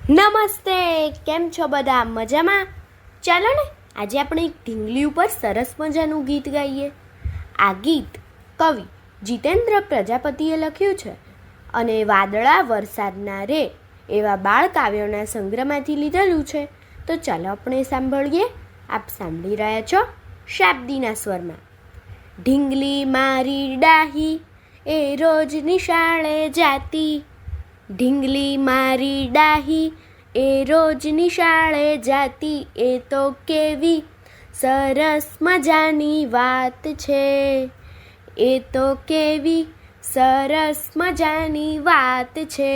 નમસ્તે, કેમ છો બધા? મજામાં? ચાલો ને આજે આપણે એક ઢીંગલી ઉપર સરસ મજાનું ગીત ગાઈએ. આ ગીત કવિ જીતેન્દ્ર પ્રજાપતિએ લખ્યું છે અને વાદળા વરસાદના રે એવા બાળ કાવ્યોના સંગ્રહમાંથી લીધેલું છે. તો ચાલો આપણે સાંભળીએ. આપ સાંભળી રહ્યા છો શાબ્દીના સ્વરમાં. ઢીંગલી મારી ડાહી એ રોજ નિશાળે જાતી, ઢીંગલી મારી ડાહી એ રોજ નિશાળે જાતી, એ તો કેવી સરસ મજાની વાત છે, એ તો કેવી સરસ મજાની વાત છે.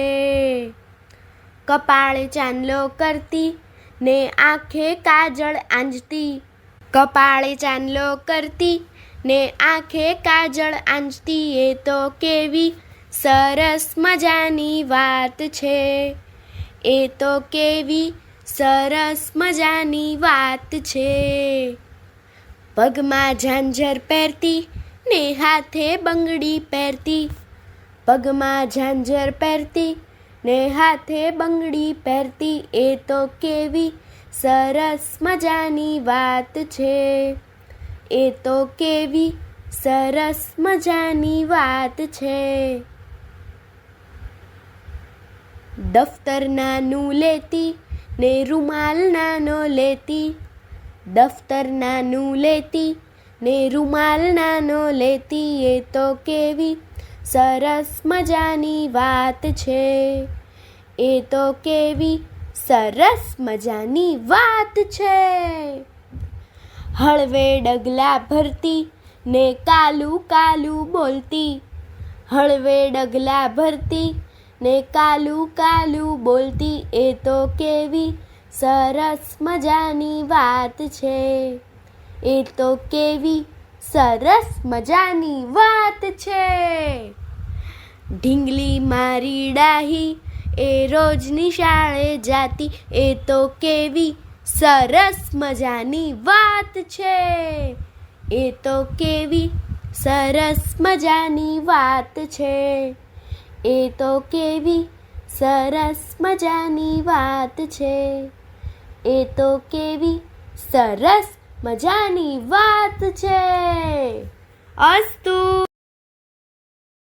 કપાળે ચાંદલો કરતી ને આંખે કાજળ આંજતી, કપાળે ચાંદલો કરતી ને આંખે કાજળ આંજતી, એ તો કેવી સરસ મજાની વાત છે, એ તો કેવી સરસ મજાની વાત છે. પગમાં ઝાંઝર પહેરતી ને હાથે બંગડી પહેરતી, પગમાં ઝાંઝર પહેરતી ને હાથે બંગડી પહેરતી, એ તો કેવી સરસ મજાની વાત છે, એ તો કેવી સરસ મજાની વાત છે. દફતર નાનું લેતી ને રૂમાલ નાનો લેતી, દફતર નાનું લેતી ને રૂમાલ નાનો લેતી, એ તો કેવી સરસ મજાની વાત છે, એ તો કેવી સરસ મજાની વાત છે. હળવે ડગલા ભરતી ને કાલું કાલું બોલતી, હળવે ડગલા ભરતી ને કાલું કાલું બોલતી, એ તો કેવી સરસ મજાની વાત છે, એ તો કેવી સરસ મજાની વાત છે. ઢીંગલી મારી ડાહી એ રોજ નિશાળે જાતી, એ તો કેવી સરસ મજાની વાત છે, એ તો કેવી સરસ મજાની વાત છે, એ તો કેવી સરસ મજાની વાત છે, એ તો કેવી સરસ મજાની વાત છે. અસ્તુ.